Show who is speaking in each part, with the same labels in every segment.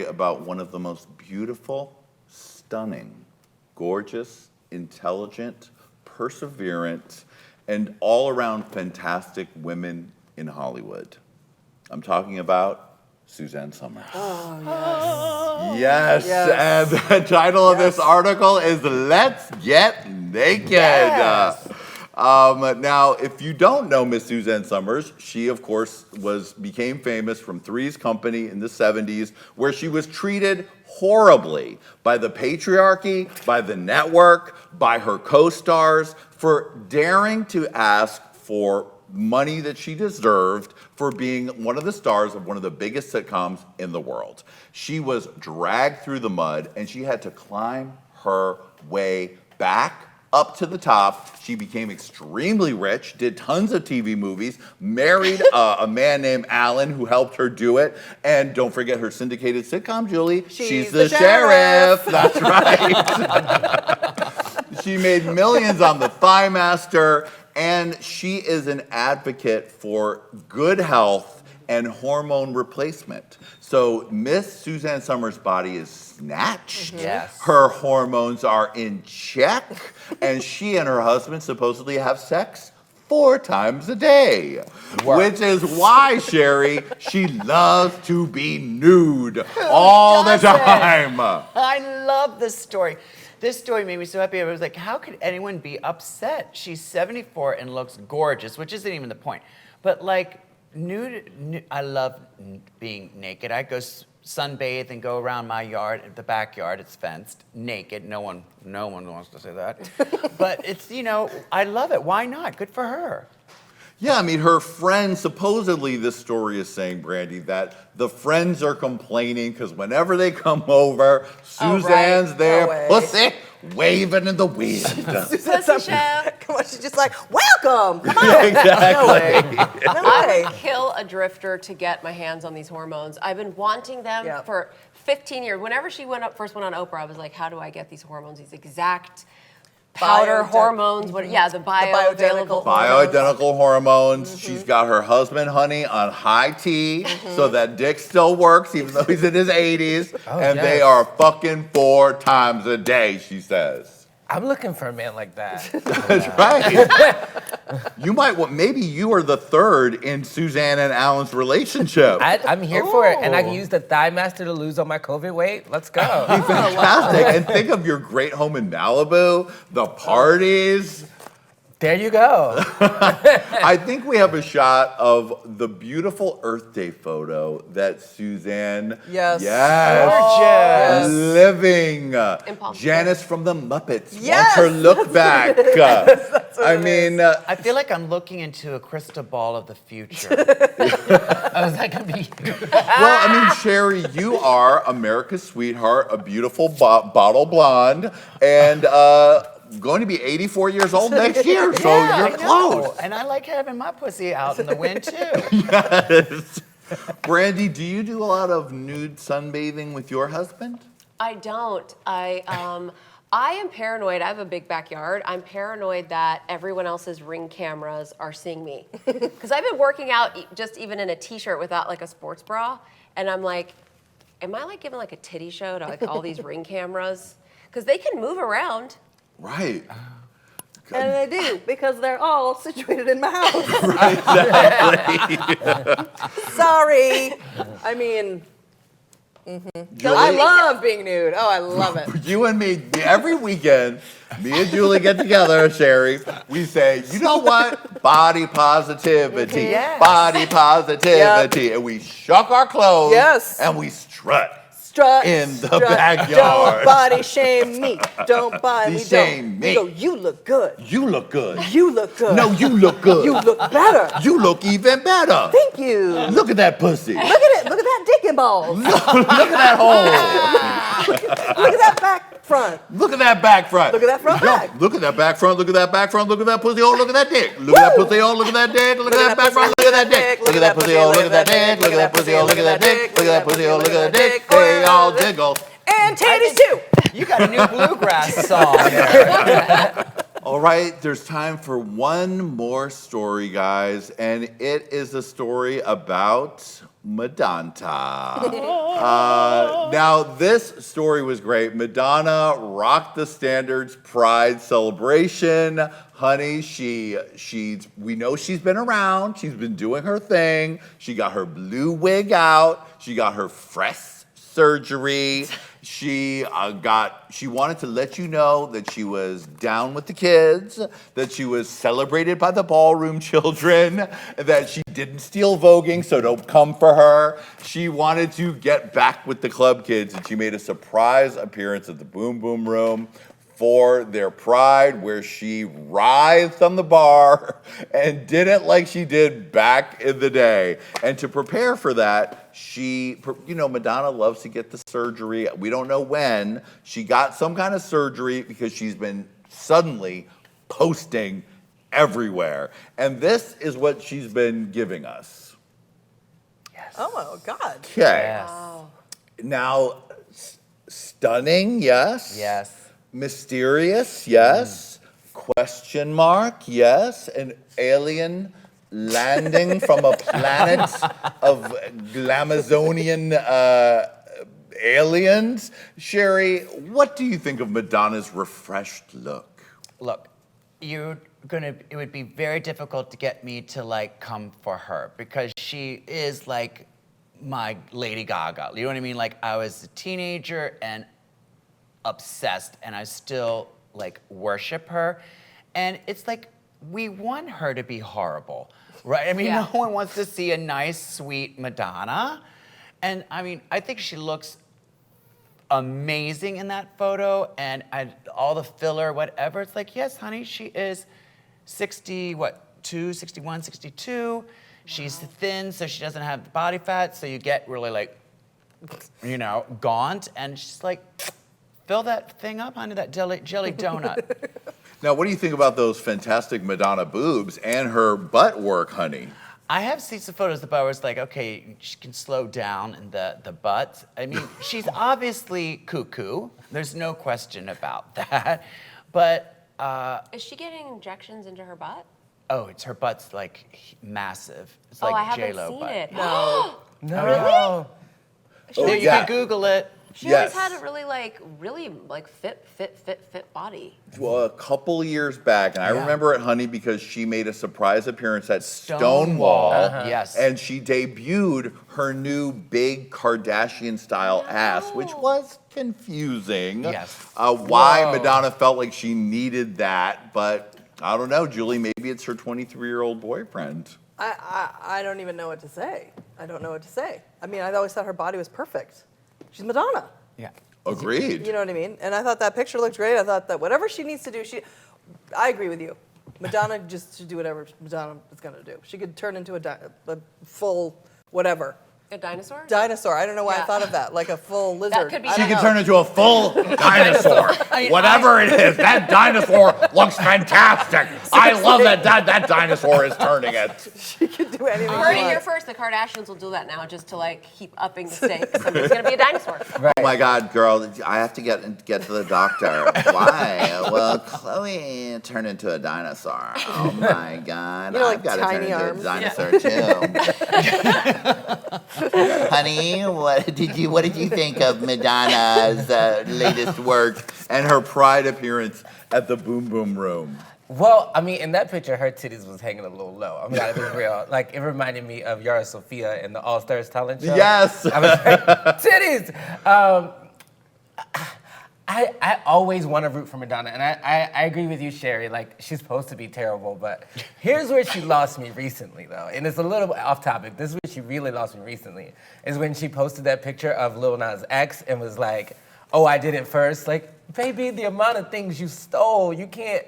Speaker 1: about one of the most beautiful, stunning, gorgeous, intelligent, perseverant, and all-around fantastic women in Hollywood. I'm talking about Suzanne Somers.
Speaker 2: Oh,
Speaker 1: yes. Yes, and the title of this article is Let's Get Naked.
Speaker 2: Yes.
Speaker 1: Now, if you don't know Miss Suzanne Somers, she, of course, became famous from Three's Company in the 70s, where she was treated horribly by the patriarchy, by the network, by her co-stars, for daring to ask for money that she deserved for being one of the stars of one of the biggest sitcoms in the world. She was dragged through the mud, and she had to climb her way back up to the top. She became extremely rich, did tons of TV movies, married a man named Alan who helped her do it, and don't forget her syndicated sitcom, Julie. She's the sheriff. That's right. She made millions on The Thigh Master, and she is an advocate for good health and hormone replacement. So Miss Suzanne Somers' body is snatched.
Speaker 2: Yes.
Speaker 1: Her hormones are in check, and she and her husband supposedly have sex 4 times a day. Which is why, Sherry, she loves to be nude all the time.
Speaker 3: I love this story. This story made me so happy. I was like, how could anyone be upset? She's 74 and looks gorgeous, which isn't even the point. But like, nude, I love being naked. I go sunbathe and go around my yard, the backyard, it's fenced, naked. No one wants to say that. But it's, I love it. Why not? Good for her.
Speaker 1: Yeah, I mean, her friends, supposedly this story is saying, Brandy, that the friends are complaining because whenever they come over, Suzanne's there, pussy, waving in the wind.
Speaker 2: Pussy chef. Come on, she's just like, welcome, come on.
Speaker 1: Exactly.
Speaker 4: I would kill a drifter to get my hands on these hormones. I've been wanting them for 15 years. Whenever she first went on Oprah, I was like, how do I get these hormones, these exact powder hormones, the bioidentical
Speaker 1: hormones. She's got her husband, Honey, on high tea, so that dick still works, even though he's in his 80s. They are fucking 4 times a day, she says.
Speaker 5: I'm looking for a man like that.
Speaker 1: That's right. You might want, maybe you are the third in Suzanne and Alan's relationship.
Speaker 5: I'm here for it, and I can use the Thigh Master to lose all my COVID weight. Let's go.
Speaker 1: Fantastic. And think of your great home in Malibu, the parties.
Speaker 5: There you go.
Speaker 1: I think we have a shot of the beautiful Earth Day photo that Suzanne,
Speaker 2: gorgeous,
Speaker 1: living. Janice from the Muppets wants her look back. I mean,
Speaker 3: I feel like I'm looking into a crystal ball of the future.
Speaker 5: Oh, is that gonna be?
Speaker 1: well, I mean, Sherry, you are America's sweetheart, a beautiful bottle blonde, and going to be 84 years old next year, so you're close.
Speaker 3: And I like having my pussy out in the wind, too.
Speaker 1: Yes. Brandy, do you do a lot of nude sunbathing with your husband?
Speaker 4: I don't. I am paranoid. I have a big backyard. I'm paranoid that everyone else's Ring cameras are seeing me. Because I've been working out just even in a t-shirt without like a sports bra. And I'm like, am I like giving like a titty show to like all these Ring cameras? Because they can move around.
Speaker 1: Right.
Speaker 2: And they do, because they're all situated in my house.
Speaker 1: Exactly.
Speaker 2: Sorry. I mean, I love being nude. Oh, I love it.
Speaker 1: You and me, every weekend, me and Julie get together, Sherry. We say, you know what? Body positivity.
Speaker 3: Yes.
Speaker 1: Body positivity. And we shuck our clothes.
Speaker 2: Yes.
Speaker 1: And we strut.
Speaker 2: In
Speaker 1: the backyard.
Speaker 2: Don't body shame me. Don't body
Speaker 1: shame me.
Speaker 2: We go, you look good.
Speaker 1: You look good.
Speaker 2: You look good.
Speaker 1: No, you look good.
Speaker 2: You look better.
Speaker 1: You look even better.
Speaker 2: Thank you.
Speaker 1: Look at that pussy.
Speaker 2: Look at it. Look at that dick and balls.
Speaker 1: Look at that hole.
Speaker 2: Look at that back front.
Speaker 1: Look at that back front.
Speaker 2: Look at that front back.
Speaker 1: Look at that back front. Look at that back front. Look at that pussy. Oh, look at that dick. Look at that pussy. Oh, look at that dick. Look at that back front. Look at that dick. Look at that pussy. Oh, look at that dick. Look at that pussy. Oh, look at that dick. Look at that pussy. Oh, look at that dick. They all jiggle.
Speaker 2: And titties too.
Speaker 3: You got a new bluegrass song.
Speaker 1: All right, there's time for one more story, guys, and it is a story about Madonna. Now, this story was great. Madonna rocked the Standards Pride celebration. Honey, we know she's been around. She's been doing her thing. She got her blue wig out. She got her fresh surgery. She wanted to let you know that she was down with the kids, that she was celebrated by the ballroom children, that she didn't steal voguing, so don't come for her. She wanted to get back with the club kids, and she made a surprise appearance at the Boom Boom Room for their Pride, where she writhed on the bar and did it like she did back in the day. And to prepare for that, Madonna loves to get the surgery. We don't know when. She got some kind of surgery because she's been suddenly posting everywhere. And this is what she's been giving us.
Speaker 3: Yes.
Speaker 2: Oh my God.
Speaker 1: Okay.
Speaker 3: Yes.
Speaker 4: Wow.
Speaker 1: Now, stunning, yes.
Speaker 3: Yes.
Speaker 1: Mysterious, yes. Question mark, yes. An alien landing from a planet of Glamazonian aliens. Sherry, what do you think of Madonna's refreshed look?
Speaker 3: Look, it would be very difficult to get me to come for her because she is like my Lady Gaga. You know what I mean? Like I was a teenager and obsessed, and I still worship her. And it's like we want her to be horrible, right? I mean,
Speaker 4: Yeah.
Speaker 3: no one wants to see a nice, sweet Madonna. And I mean, I think she looks amazing in that photo, and all the filler, whatever. It's like, yes, honey, she is 61, 62. She's thin, so she doesn't have the body fat, so you get really gaunt, and she's like, fill that thing up, honey, that jelly donut.
Speaker 1: Now, what do you think about those fantastic Madonna boobs and her butt work, honey?
Speaker 3: I have seen some photos of the butt where it's like, okay, she can slow down in the butt. I mean, she's obviously cuckoo. There's no question about that. But,
Speaker 4: Is she getting injections into her butt?
Speaker 3: oh, her butt's massive. It's
Speaker 4: Oh,
Speaker 3: like
Speaker 4: I haven't
Speaker 3: J-Lo
Speaker 4: seen
Speaker 3: butt.
Speaker 4: it.
Speaker 2: No.
Speaker 5: No.
Speaker 1: Oh,
Speaker 3: There, you
Speaker 1: yeah.
Speaker 3: can Google it.
Speaker 4: She
Speaker 1: Yes.
Speaker 4: always had a really fit body.
Speaker 1: Well, a couple years back, and I
Speaker 3: Yeah.
Speaker 1: remember it, honey, because she made a surprise appearance at
Speaker 3: Stonewall.
Speaker 1: Stonewall.
Speaker 3: Yes.
Speaker 1: And she debuted her new big Kardashian-style ass, which was confusing.
Speaker 3: Yes.
Speaker 1: Why
Speaker 5: Whoa.
Speaker 1: Madonna felt like she needed that, but I don't know, Julie, maybe it's her 23-year-old boyfriend.
Speaker 2: I don't even know what to say. I don't know what to say. I mean, I always thought her body was perfect. She's Madonna.
Speaker 3: Yeah.
Speaker 1: Agreed.
Speaker 2: You know what I mean? And I thought that picture looked great. I thought that whatever she needs to do, I agree with you. Madonna just should do whatever Madonna is going to do. She could turn into a full whatever.
Speaker 4: A dinosaur?
Speaker 2: Dinosaur. I don't know why I
Speaker 4: Yeah.
Speaker 2: thought of that. Like a full lizard.
Speaker 4: could be-
Speaker 2: I
Speaker 1: She
Speaker 2: don't
Speaker 1: can
Speaker 2: know.
Speaker 1: turn into a full dinosaur. Whatever it is, that dinosaur looks fantastic. I love that dinosaur is turning it.
Speaker 2: She could do anything
Speaker 4: You
Speaker 2: she
Speaker 4: heard it here
Speaker 2: wants.
Speaker 4: first. The Kardashians will do that now just to keep upping the stakes. Somebody's gonna be a dinosaur.
Speaker 1: Oh my God, girl, I have to get to the doctor. Why? Well, Chloe turned into a dinosaur. Oh my God.
Speaker 2: You know,
Speaker 1: I've got to turn
Speaker 2: tiny
Speaker 1: into
Speaker 2: arms.
Speaker 1: a dinosaur too. Honey, what did you think of Madonna's latest work and her Pride appearance at the Boom Boom Room?
Speaker 5: Well, I mean, in that picture, her titties was hanging a little low. I'm gotta be real. It reminded me of Yara Sofia in the All Stars talent show.
Speaker 1: Yes.
Speaker 5: I was like, titties. I always want to root for Madonna, and I agree with you, Sherry. She's supposed to be terrible, but here's where she lost me recently, though, and it's a little bit off topic. This is where she really lost me recently, is when she posted that picture of Lil Nas X and was like, "Oh, I did it first." Baby, the amount of things you stole, you can't.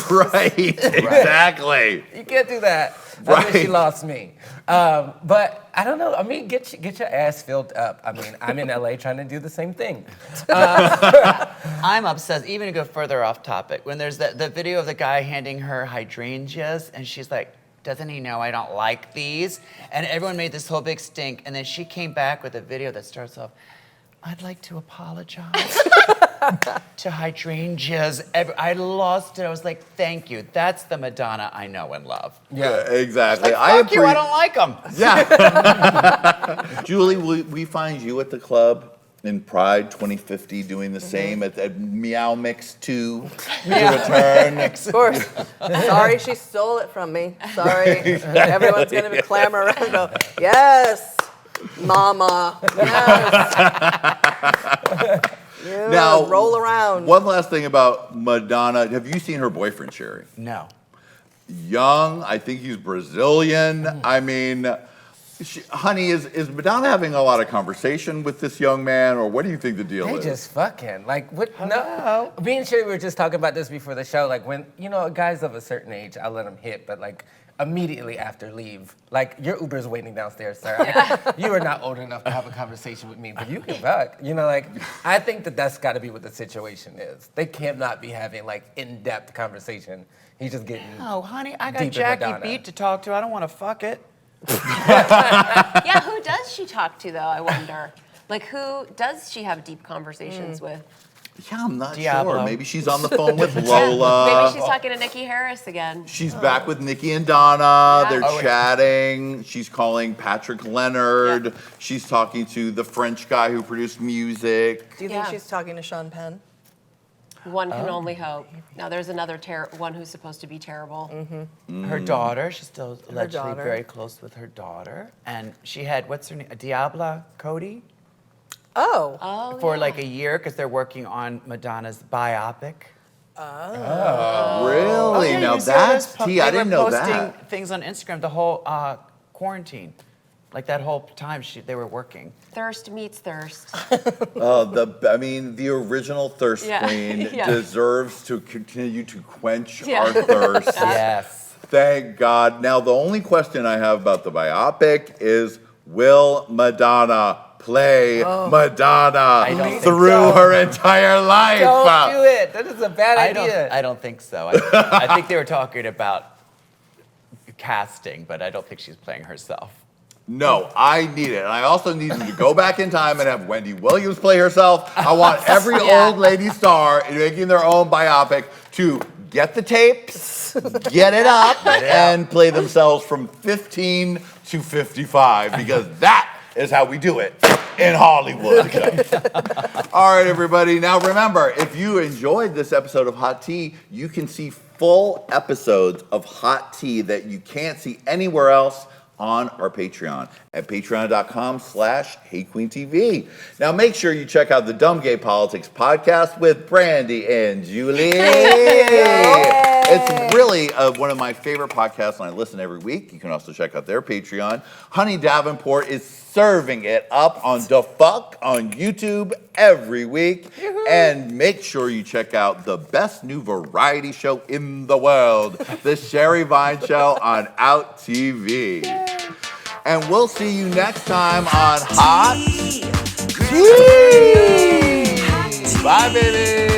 Speaker 1: Right, exactly.
Speaker 5: You can't do that. That's when she
Speaker 1: Right.
Speaker 5: lost me. But I don't know. I mean, get your ass filled up. I mean, I'm in LA trying to do the same thing.
Speaker 3: I'm obsessed, even to go further off topic, when there's the video of the guy handing her hydrangeas, and she's like, doesn't he know I don't like these? And everyone made this whole big stink, and then she came back with a video that starts off, I'd like to apologize. to hydrangeas. I lost it. I was like, thank you. That's the Madonna I know and love.
Speaker 1: Yeah, exactly.
Speaker 3: Like, fuck you, I don't like them.
Speaker 1: Yeah. Julie, will we find you at the club in Pride 2050 doing the same at Meow Mix 2? The return.
Speaker 2: Of course. Sorry she stole it from me. Sorry. Everyone's going to be clamoring around and go, yes, mama. Yes.
Speaker 1: Now,
Speaker 2: roll around.
Speaker 1: One last thing about Madonna. Have you seen her boyfriend, Sherry?
Speaker 3: No.
Speaker 1: Young. I think he's Brazilian. I mean, honey, is Madonna having a lot of conversation with this young man, or what do you think the deal
Speaker 5: They
Speaker 1: is?
Speaker 5: just fucking like what? No, me and Sherry were just talking about this before the show. Like when guys of a certain age, I'll let them hit, but like immediately after leave. Like your Uber's waiting downstairs, sir. You are not old enough to have a conversation with me, but you can fuck. Like I think that's got to be what the situation is. They cannot be having like in-depth conversation. He's just getting.
Speaker 3: Oh, honey, I got
Speaker 5: deep in
Speaker 3: Jackie
Speaker 5: Madonna.
Speaker 3: Beat to talk to. I don't want to fuck it.
Speaker 4: Yeah, who does she talk to though? I wonder. Like, who does she have deep conversations with?
Speaker 1: Yeah, I'm not
Speaker 3: Diablo.
Speaker 1: sure. Maybe she's on the phone with Lola.
Speaker 4: Maybe she's talking to Nikki Harris again.
Speaker 1: She's back with Nikki and Donna.
Speaker 4: Yeah.
Speaker 1: They're
Speaker 3: Oh, yeah.
Speaker 1: chatting. She's calling Patrick Leonard.
Speaker 4: Yeah.
Speaker 1: She's talking to the French guy who produced music.
Speaker 2: Do you think
Speaker 4: Yeah.
Speaker 2: she's talking to Sean Penn?
Speaker 4: One can only hope. Now there's another one who's supposed to be terrible.
Speaker 3: Her daughter, she's still allegedly
Speaker 2: daughter.
Speaker 3: very close with her daughter. And she had, what's her name? Diabla Cody?
Speaker 2: Oh.
Speaker 4: Oh,
Speaker 3: For
Speaker 4: yeah.
Speaker 3: like a year, because they're working on Madonna's biopic.
Speaker 1: Really?
Speaker 3: Yeah,
Speaker 1: Now
Speaker 3: you see all
Speaker 1: that's
Speaker 3: this
Speaker 1: tea. I didn't know
Speaker 3: They were posting
Speaker 1: that.
Speaker 3: things on Instagram the whole quarantine. Like that whole time they were working.
Speaker 4: Thirst meets thirst.
Speaker 1: The original Thirst
Speaker 4: Yeah.
Speaker 1: Queen
Speaker 4: Yeah.
Speaker 1: deserves to continue to quench
Speaker 4: Yeah.
Speaker 1: our thirst.
Speaker 3: Yes.
Speaker 1: Thank God. Now, the only question I have about the biopic is, will Madonna play Madonna
Speaker 3: don't think
Speaker 1: through
Speaker 3: so.
Speaker 1: her entire life?
Speaker 5: Don't do it. That is a bad idea.
Speaker 3: I don't think so. I think they were talking about casting, but I don't think she's playing herself.
Speaker 1: No, I need it. And I also need them to go back in time and have Wendy Williams play herself. I want every
Speaker 4: Yeah.
Speaker 1: old lady star making their own biopic to get the tapes, get it up, and play themselves from 15 to 55, because that is how we do it in Hollywood. All right, everybody. Now remember, if you enjoyed this episode of Hot Tea, you can see full episodes of Hot Tea that you can't see anywhere else on our Patreon at patreon.com/HateQueenTV. Now make sure you check out the Dumb Gay Politics podcast with Brandy and Julie. It's really one of my favorite podcasts, and I listen every week. You can also check out their Patreon. Honey Davenport is serving it up on Da Fuck on YouTube every week. And make sure you check out the best new variety show in the world, The Sherry Vine Show on Out TV. And we'll see you next time on Hot Tea. Bye, baby.